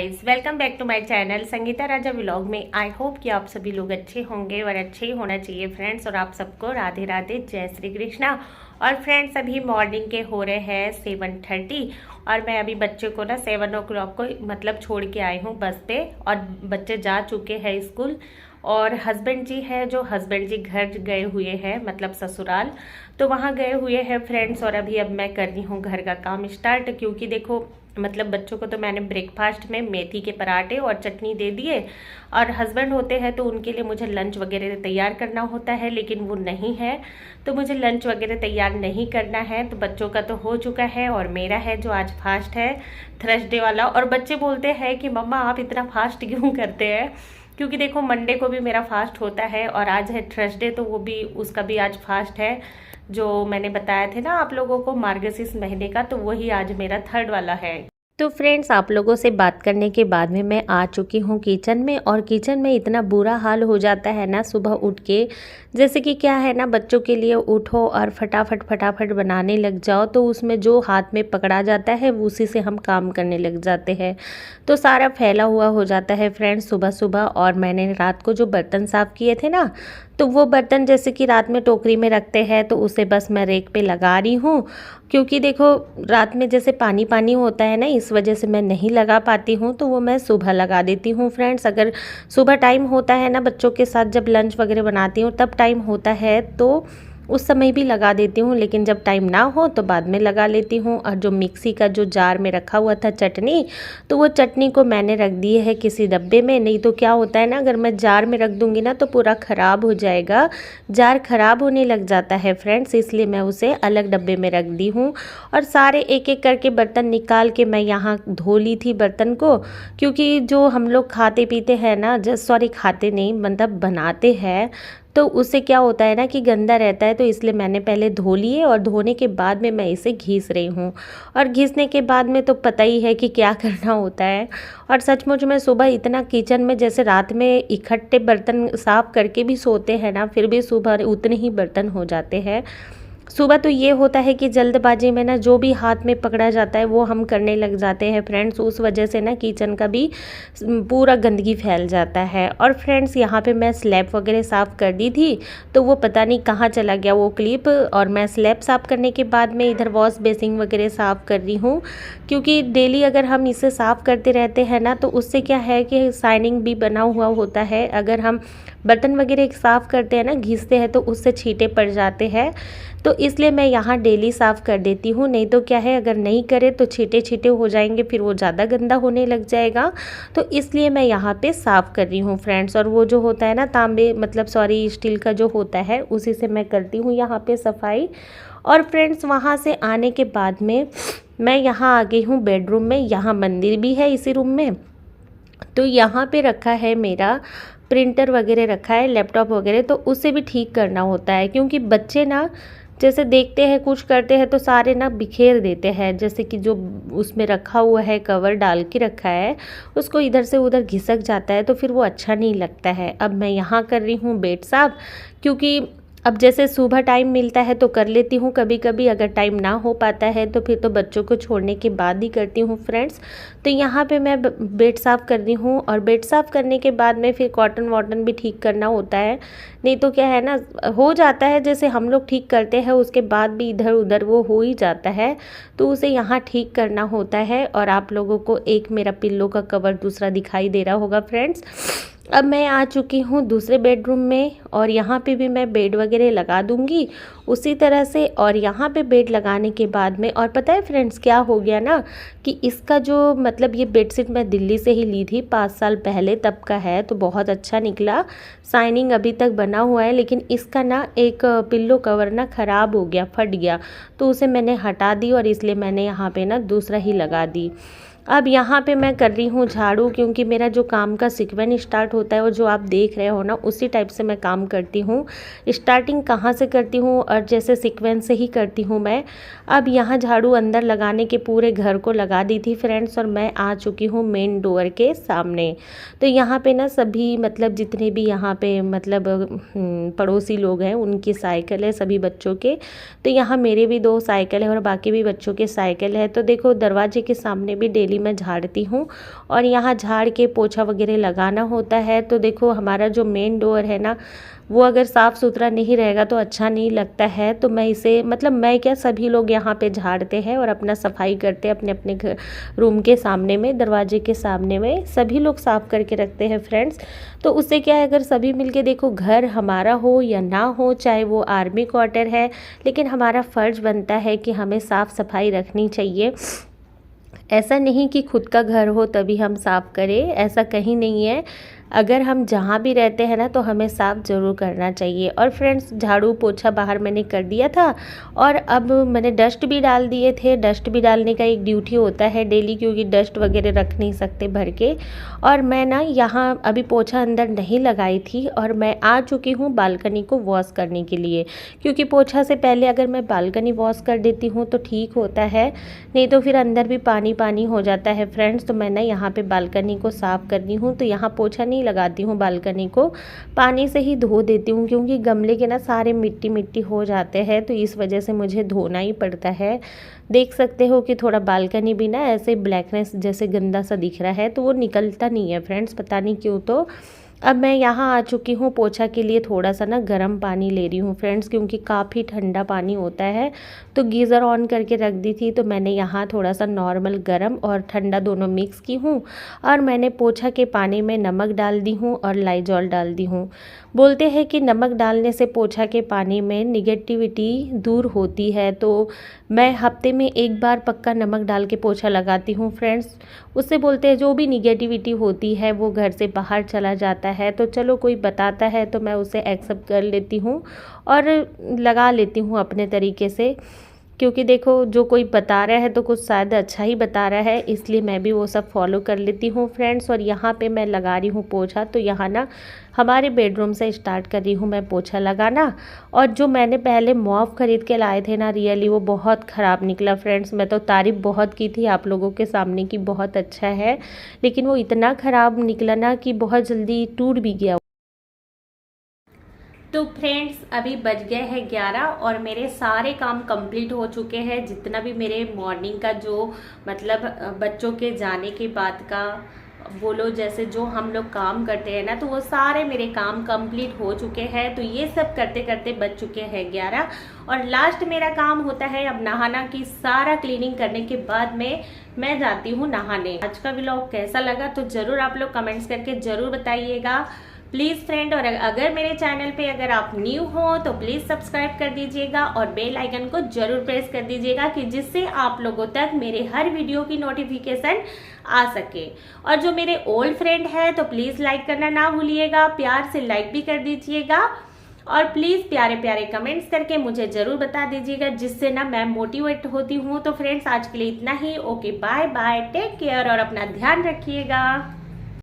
Welcome back to my channel Sangeeta Raja vlog में। I hope कि आप सभी लोग अच्छे होंगे और अच्छे ही होना चाहिए फ्रेंड्स। और आप सबको राधे राधे, जय श्री कृष्णा। और फ्रेंड्स अभी मॉर्निंग के हो रहे हैं 7:30 और मैं अभी बच्चे को ना 7 o'clock को मतलब छोड़ के आई हूँ बस पे। और बच्चे जा चुके हैं स्कूल। और हस्बैंड जी है जो हस्बैंड जी घर गए हुए हैं मतलब ससुराल, तो वहाँ गए हुए हैं फ्रेंड्स। और अभी अब मैं कर रही हूँ घर का काम स्टार्ट, क्योंकि देखो मतलब बच्चों को तो मैंने ब्रेकफास्ट में मेथी के पराठे और चटनी दे दिए। और हस्बैंड होते हैं तो उनके लिए मुझे लंच वगैरह तैयार करना होता है, लेकिन वो नहीं है तो मुझे लंच वगैरह तैयार नहीं करना है। तो बच्चों का तो हो चुका है और मेरा है जो आज फास्ट है, थर्सडे वाला। और बच्चे बोलते हैं कि मम्मा आप इतना फास्ट क्यों करते हैं, क्योंकि देखो मंडे को भी मेरा फास्ट होता है और आज है थर्सडे, तो वो भी उसका भी आज फास्ट है। जो मैंने बताया थे ना आप लोगों को मार्गशीर्ष महीने का, तो वही आज मेरा थर्ड वाला है। तो फ्रेंड्स आप लोगों से बात करने के बाद में मैं आ चुकी हूँ किचन में। और किचन में इतना बुरा हाल हो जाता है ना सुबह उठ के, जैसे कि क्या है ना, बच्चों के लिए उठो और फटाफट फटाफट बनाने लग जाओ, तो उसमें जो हाथ में पकड़ा जाता है उसी से हम काम करने लग जाते हैं, तो सारा फैला हुआ हो जाता है फ्रेंड्स सुबह सुबह। और मैंने रात को जो बर्तन साफ़ किए थे ना, तो वो बर्तन जैसे कि रात में टोकरी में रखते हैं, तो उसे बस मैं रेक पे लगा रही हूँ। क्योंकि देखो रात में जैसे पानी पानी होता है ना, इस वजह से मैं नहीं लगा पाती हूँ, तो वो मैं सुबह लगा देती हूँ फ्रेंड्स। अगर सुबह टाइम होता है ना, बच्चों के साथ जब लंच वगैरह बनाती हूँ तब टाइम होता है तो उस समय भी लगा देती हूँ, लेकिन जब टाइम ना हो तो बाद में लगा लेती हूँ। और जो मिक्सी का जो जार में रखा हुआ था चटनी, तो वो चटनी को मैंने रख दी है किसी डब्बे में। नहीं तो क्या होता है ना, अगर मैं जार में रख दूँगी ना तो पूरा ख़राब हो जाएगा, जार ख़राब होने लग जाता है फ्रेंड्स, इसलिए मैं उसे अलग डब्बे में रख दी हूँ। और सारे एक एक करके बर्तन निकाल के मैं यहाँ धो ली थी बर्तन को, क्योंकि जो हम लोग खाते पीते हैं ना, सॉरी खाते नहीं मतलब बनाते हैं, तो उससे क्या होता है ना कि गंदा रहता है, तो इसलिए मैंने पहले धो लिए और धोने के बाद में मैं इसे घिस रही हूँ। और घिसने के बाद में तो पता ही है कि क्या करना होता है। और सचमुच में सुबह इतना किचन में, जैसे रात में इकट्ठे बर्तन साफ़ करके भी सोते हैं ना, फिर भी सुबह उतने ही बर्तन हो जाते हैं। सुबह तो ये होता है कि जल्दबाजी में ना जो भी हाथ में पकड़ा जाता है वो हम करने लग जाते हैं फ्रेंड्स, उस वजह से ना किचन का भी पूरा गंदगी फैल जाता है। और फ्रेंड्स यहाँ पे मैं स्लैब वगैरह साफ़ कर दी थी, तो वो पता नहीं कहाँ चला गया वो क्लिप। और मैं स्लैब साफ़ करने के बाद में इधर वॉश बेसिन वगैरह साफ़ कर रही हूँ, क्योंकि डेली अगर हम इसे साफ़ करते रहते हैं ना, तो उससे क्या है कि शाइनिंग भी बना हुआ होता है। अगर हम बर्तन वगैरह साफ़ करते हैं ना, घिसते हैं, तो उससे छींटे पड़ जाते हैं, तो इसलिए मैं यहाँ डेली साफ़ कर देती हूँ। नहीं तो क्या है, अगर नहीं करे तो छींटे छींटे हो जाएंगे, फिर वो ज़्यादा गंदा होने लग जाएगा, तो इसलिए मैं यहाँ पे साफ़ कर रही हूँ फ्रेंड्स। और वो जो होता है ना तांबे मतलब सॉरी स्टील का जो होता है, उसी से मैं करती हूँ यहाँ पे सफाई। और फ्रेंड्स वहाँ से आने के बाद में मैं यहाँ आ गई हूँ बेडरूम में। यहाँ मंदिर भी है इसी रूम में, तो यहाँ पे रखा है मेरा प्रिंटर वगैरह रखा है, लैपटॉप वगैरह, तो उसे भी ठीक करना होता है। क्योंकि बच्चे ना जैसे देखते हैं कुछ करते हैं तो सारे ना बिखेर देते हैं, जैसे कि जो उसमें रखा हुआ है कवर डाल के रखा है उसको इधर से उधर घिसक जाता है, तो फिर वो अच्छा नहीं लगता है। अब मैं यहाँ कर रही हूँ बेड साफ़, क्योंकि अब जैसे सुबह टाइम मिलता है तो कर लेती हूँ कभी कभी, अगर टाइम ना हो पाता है तो फिर तो बच्चों को छोड़ने के बाद ही करती हूँ फ्रेंड्स। तो यहाँ पे मैं बेड साफ़ कर रही हूँ, और बेड साफ़ करने के बाद में फिर कॉटन वॉटन भी ठीक करना होता है। नहीं तो क्या है ना, हो जाता है जैसे हम लोग ठीक करते हैं उसके बाद भी इधर उधर वो हो ही जाता है, तो उसे यहाँ ठीक करना होता है। और आप लोगों को एक मेरा पिल्लो का कवर दूसरा दिखाई दे रहा होगा फ्रेंड्स। अब मैं आ चुकी हूँ दूसरे बेडरूम में, और यहाँ पे भी मैं बेड वगैरह लगा दूँगी उसी तरह से। और यहाँ पे बेड लगाने के बाद में, और पता है फ्रेंड्स क्या हो गया ना, कि इसका जो मतलब ये बेडशीट मैं दिल्ली से ही ली थी 5 साल पहले, तब का है, तो बहुत अच्छा निकला, शाइनिंग अभी तक बना हुआ है। लेकिन इसका ना एक पिल्लो कवर ना ख़राब हो गया, फट गया, तो उसे मैंने हटा दी और इसलिए मैंने यहाँ पे ना दूसरा ही लगा दी। अब यहाँ पे मैं कर रही हूँ झाड़ू, क्योंकि मेरा जो काम का सीक्वेंस स्टार्ट होता है और जो आप देख रहे हो ना, उसी टाइप से मैं काम करती हूँ। स्टार्टिंग कहाँ से करती हूँ और जैसे सीक्वेंस से ही करती हूँ मैं। अब यहाँ झाड़ू अंदर लगाने के पूरे घर को लगा दी थी फ्रेंड्स, और मैं आ चुकी हूँ मेन डोर के सामने। तो यहाँ पे ना सभी मतलब जितने भी यहाँ पे मतलब पड़ोसी लोग हैं उनकी साइकिल है सभी बच्चों के, तो यहाँ मेरे भी 2 साइकिल है और बाकी भी बच्चों के साइकिल है। तो देखो दरवाजे के सामने भी डेली डेली मैं झाड़ती हूँ और यहाँ झाड़ के पोछा वगैरह लगाना होता है। तो देखो हमारा जो मेन डोर है ना, वो अगर साफ़ सुथरा नहीं रहेगा तो अच्छा नहीं लगता है। तो मैं इसे मतलब मैं क्या, सभी लोग यहाँ पे झाड़ते हैं और अपना सफाई करते हैं अपने अपने घर रूम के सामने में, दरवाजे के सामने में सभी लोग साफ़ करके रखते हैं फ्रेंड्स। तो उससे क्या है, अगर सभी मिलके देखो, घर हमारा हो या ना हो, चाहे वो आर्मी क्वार्टर है, लेकिन हमारा फ़र्ज़ बनता है कि हमें साफ़ सफाई रखनी चाहिए। ऐसा नहीं कि खुद का घर हो तभी हम साफ़ करें, ऐसा कहीं नहीं है। अगर हम जहाँ भी रहते हैं ना तो हमें साफ़ ज़रूर करना चाहिए। और फ्रेंड्स, झाड़ू पोछा बाहर मैंने कर दिया था और अब मैंने डस्ट भी डाल दिए थे। डस्ट भी डालने का एक ड्यूटी होता है डेली, क्योंकि डस्ट वगैरह रख नहीं सकते भर के। और मैं ना यहाँ अभी पोछा अंदर नहीं लगाई थी और मैं आ चुकी हूँ बालकनी को वॉश करने के लिए, क्योंकि पोछा से पहले अगर मैं बालकनी वॉश कर देती हूँ तो ठीक होता है, नहीं तो फिर अंदर भी पानी पानी हो जाता है फ्रेंड्स। तो मैं ना यहाँ पे बालकनी को साफ़ करनी हूँ, तो यहाँ पोछा नहीं लगाती हूँ, बालकनी को पानी से ही धो देती हूँ, क्योंकि गमले के ना सारे मिट्टी मिट्टी हो जाते हैं, तो इस वजह से मुझे धोना ही पड़ता है। देख सकते हो कि थोड़ा बालकनी भी ना ऐसे ब्लैकनेस जैसे गंदा सा दिख रहा है, तो वो निकलता नहीं है फ्रेंड्स, पता नहीं क्यों। तो अब मैं यहाँ आ चुकी हूँ पोछा के लिए। थोड़ा सा ना गर्म पानी ले रही हूँ फ्रेंड्स, क्योंकि काफ़ी ठंडा पानी होता है। तो गीज़र ऑन करके रख दी थी, तो मैंने यहाँ थोड़ा सा नॉर्मल गर्म और ठंडा दोनों मिक्स की हूँ और मैंने पोछा के पानी में नमक डाल दी हूँ और लाइजॉल डाल दी हूँ। बोलते हैं कि नमक डालने से पोछा के पानी में निगेटिविटी दूर होती है, तो मैं हफ्ते में एक बार पक्का नमक डाल के पोछा लगाती हूँ फ्रेंड्स। उससे बोलते हैं जो भी निगेटिविटी होती है वो घर से बाहर चला जाता है। तो चलो, कोई बताता है तो मैं उसे एक्सेप्ट कर लेती हूँ और लगा लेती हूँ अपने तरीके से, क्योंकि देखो जो कोई बता रहा है तो कुछ शायद अच्छा ही बता रहा है, इसलिए मैं भी वो सब फॉलो कर लेती हूँ फ्रेंड्स। और यहाँ पे मैं लगा रही हूँ पोछा। तो यहाँ ना हमारे बेडरूम से स्टार्ट कर रही हूँ मैं पोछा लगाना। और जो मैंने पहले मॉप खरीद के लाए थे ना, रियली वो बहुत ख़राब निकला फ्रेंड्स। मैं तो तारीफ़ बहुत की थी आप लोगों के सामने कि बहुत अच्छा है, लेकिन वो इतना ख़राब निकला ना कि बहुत जल्दी टूट भी गया। तो फ्रेंड्स, अभी बज गए हैं 11 और मेरे सारे काम कंप्लीट हो चुके हैं। जितना भी मेरे मॉर्निंग का जो मतलब बच्चों के जाने के बाद का बोलो, जैसे जो हम लोग काम करते हैं ना, तो वो सारे मेरे काम कंप्लीट हो चुके हैं। तो ये सब करते करते बज चुके हैं 11 और लास्ट मेरा काम होता है अब नहाना। की सारा क्लीनिंग करने के बाद में मैं जाती हूँ नहाने। आज का व्लॉग कैसा लगा तो ज़रूर आप लोग कमेंट्स करके ज़रूर बताइएगा प्लीज़ फ्रेंड। और अगर मेरे चैनल पे अगर आप न्यू हो तो प्लीज़ सब्सक्राइब कर दीजिएगा और बेल आइकन को जरूर प्रेस कर दीजिएगा, कि जिससे आप लोगों तक मेरे हर वीडियो की नोटिफिकेशन आ सके। और जो मेरे ओल्ड फ्रेंड है तो प्लीज़ लाइक करना ना भूलिएगा, प्यार से लाइक भी कर दीजिएगा और प्लीज़ प्यारे प्यारे कमेंट्स करके मुझे ज़रूर बता दीजिएगा, जिससे ना मैं मोटिवेट होती हूँ। तो फ्रेंड्स, आज के लिए इतना ही। Okay, bye bye, take care और अपना ध्यान रखिएगा।